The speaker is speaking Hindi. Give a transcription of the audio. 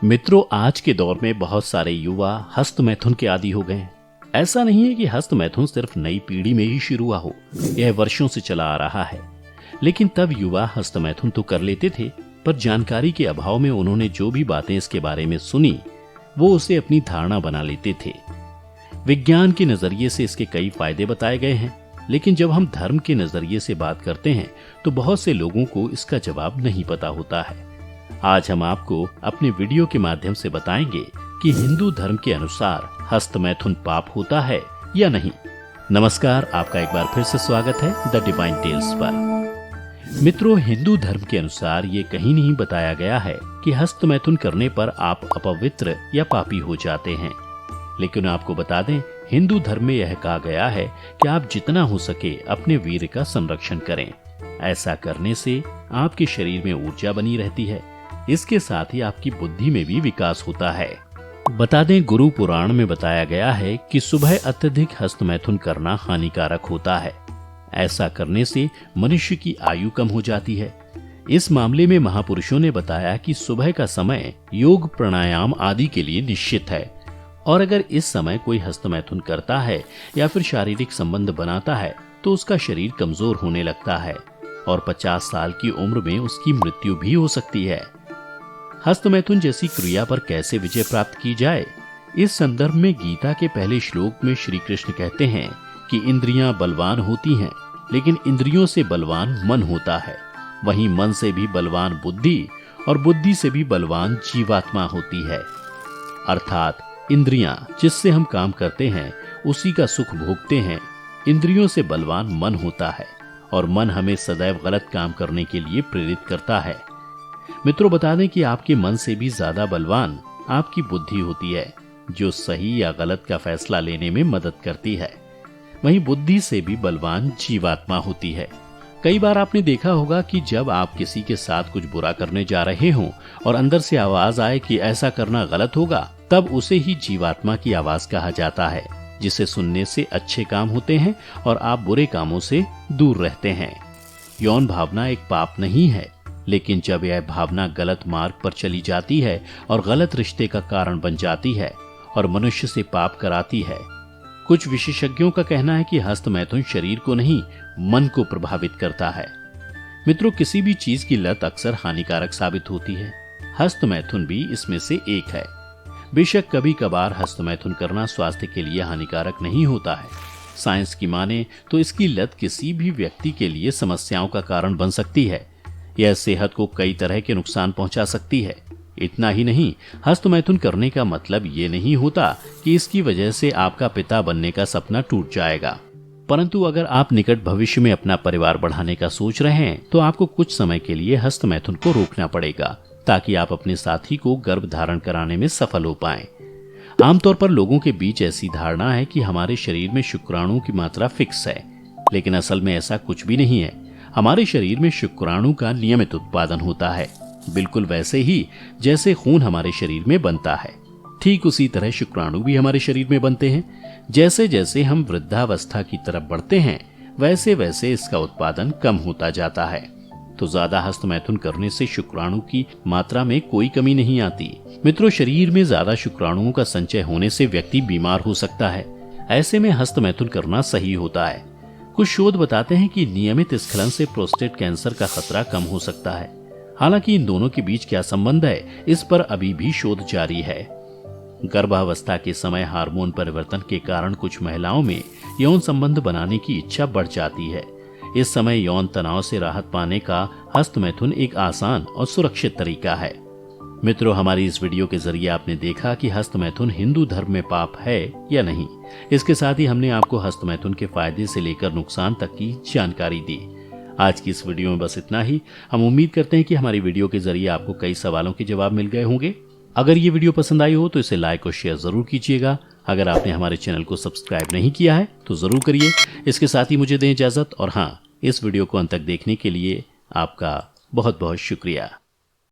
मित्रों, आज के दौर में बहुत सारे युवा हस्तमैथुन के आदी हो गए हैं। ऐसा नहीं है कि हस्तमैथुन सिर्फ नई पीढ़ी में ही शुरू हुआ हो, यह वर्षों से चला आ रहा है। लेकिन तब युवा हस्तमैथुन तो कर लेते थे, पर जानकारी के अभाव में उन्होंने जो भी बातें इसके बारे में सुनी वो उसे अपनी धारणा बना लेते थे। विज्ञान के नजरिए से इसके कई फायदे बताए गए हैं, लेकिन जब हम धर्म के नजरिए से बात करते हैं तो बहुत से लोगों को इसका जवाब नहीं पता होता है। आज हम आपको अपने वीडियो के माध्यम से बताएंगे कि हिंदू धर्म के अनुसार हस्तमैथुन पाप होता है या नहीं। नमस्कार, आपका एक बार फिर से स्वागत है द डिवाइन टेल्स पर। मित्रों, हिंदू धर्म के अनुसार ये कहीं नहीं बताया गया है कि हस्तमैथुन करने पर आप अपवित्र या पापी हो जाते हैं। लेकिन आपको बता दें, हिंदू धर्म में यह कहा गया है कि आप जितना हो सके अपने वीर का संरक्षण करें। ऐसा करने से आपके शरीर में ऊर्जा बनी रहती है, इसके साथ ही आपकी बुद्धि में भी विकास होता है। बता दें, गुरु पुराण में बताया गया है कि सुबह अत्यधिक हस्तमैथुन करना हानिकारक होता है। ऐसा करने से मनुष्य की आयु कम हो जाती है। इस मामले में महापुरुषों ने बताया कि सुबह का समय योग प्राणायाम आदि के लिए निश्चित है, और अगर इस समय कोई हस्तमैथुन करता है या फिर शारीरिक संबंध बनाता है तो उसका शरीर कमजोर होने लगता है और 50 साल की उम्र में उसकी मृत्यु भी हो सकती है। हस्तमैथुन जैसी क्रिया पर कैसे विजय प्राप्त की जाए, इस संदर्भ में गीता के पहले श्लोक में श्री कृष्ण कहते हैं कि इंद्रियां बलवान होती हैं, लेकिन इंद्रियों से बलवान मन होता है। वहीं मन से भी बलवान बुद्धि और बुद्धि से भी बलवान जीवात्मा होती है। अर्थात इंद्रियां जिससे हम काम करते हैं उसी का सुख भोगते हैं। इंद्रियों से बलवान मन होता है और मन हमें सदैव गलत काम करने के लिए प्रेरित करता है। मित्रों, बता दें कि आपके मन से भी ज्यादा बलवान आपकी बुद्धि होती है, जो सही या गलत का फैसला लेने में मदद करती है। वहीं बुद्धि से भी बलवान जीवात्मा होती है। कई बार आपने देखा होगा कि जब आप किसी के साथ कुछ बुरा करने जा रहे हों और अंदर से आवाज आए कि ऐसा करना गलत होगा, तब उसे ही जीवात्मा की आवाज कहा जाता है, जिसे सुनने से अच्छे काम होते हैं और आप बुरे कामों से दूर रहते हैं। यौन भावना एक पाप नहीं है, लेकिन जब यह भावना गलत मार्ग पर चली जाती है और गलत रिश्ते का कारण बन जाती है और मनुष्य से पाप कराती है। कुछ विशेषज्ञों का कहना है कि हस्तमैथुन शरीर को नहीं, मन को प्रभावित करता है। मित्रों, किसी भी चीज की लत अक्सर हानिकारक साबित होती है। हस्तमैथुन भी इसमें से एक है। बेशक कभी कभार हस्तमैथुन करना स्वास्थ्य के लिए हानिकारक नहीं होता है। साइंस की माने तो इसकी लत किसी भी व्यक्ति के लिए समस्याओं का कारण बन सकती है। यह सेहत को कई तरह के नुकसान पहुंचा सकती है। इतना ही नहीं, हस्तमैथुन करने का मतलब ये नहीं होता कि इसकी वजह से आपका पिता बनने का सपना टूट जाएगा। परंतु अगर आप निकट भविष्य में अपना परिवार बढ़ाने का सोच रहे हैं तो आपको कुछ समय के लिए हस्तमैथुन को रोकना पड़ेगा, ताकि आप अपने साथी को गर्भ धारण कराने में सफल हो पाएं। आमतौर पर लोगों के बीच ऐसी धारणा है कि हमारे शरीर में शुक्राणु की मात्रा फिक्स है, लेकिन असल में ऐसा कुछ भी नहीं है। हमारे शरीर में शुक्राणु का नियमित उत्पादन होता है, बिल्कुल वैसे ही जैसे खून हमारे शरीर में बनता है। ठीक उसी तरह शुक्राणु भी हमारे शरीर में बनते हैं। जैसे जैसे हम वृद्धावस्था की तरफ बढ़ते हैं, वैसे वैसे इसका उत्पादन कम होता जाता है। तो ज्यादा हस्तमैथुन करने से शुक्राणु की मात्रा में कोई कमी नहीं आती। मित्रों, शरीर में ज्यादा शुक्राणुओं का संचय होने से व्यक्ति बीमार हो सकता है। ऐसे में हस्तमैथुन करना सही होता है। कुछ शोध बताते हैं कि नियमित स्खलन से प्रोस्टेट कैंसर का खतरा कम हो सकता है। हालांकि इन दोनों के बीच क्या संबंध है, इस पर अभी भी शोध जारी है। गर्भावस्था के समय हार्मोन परिवर्तन के कारण कुछ महिलाओं में यौन संबंध बनाने की इच्छा बढ़ जाती है। इस समय यौन तनाव से राहत पाने का हस्तमैथुन एक आसान और सुरक्षित तरीका है। मित्रों, हमारी इस वीडियो के जरिए आपने देखा कि हस्तमैथुन हिंदू धर्म में पाप है या नहीं। इसके साथ ही हमने आपको हस्तमैथुन के फायदे से लेकर नुकसान तक की जानकारी दी। आज की इस वीडियो में बस इतना ही। हम उम्मीद करते हैं कि हमारी वीडियो के जरिए आपको कई सवालों के जवाब मिल गए होंगे। अगर ये वीडियो पसंद आई हो तो इसे लाइक और शेयर जरूर कीजिएगा। अगर आपने हमारे चैनल को सब्सक्राइब नहीं किया है तो जरूर करिए। इसके साथ ही मुझे दें इजाजत, और हाँ, इस वीडियो को अंत तक देखने के लिए आपका बहुत बहुत शुक्रिया।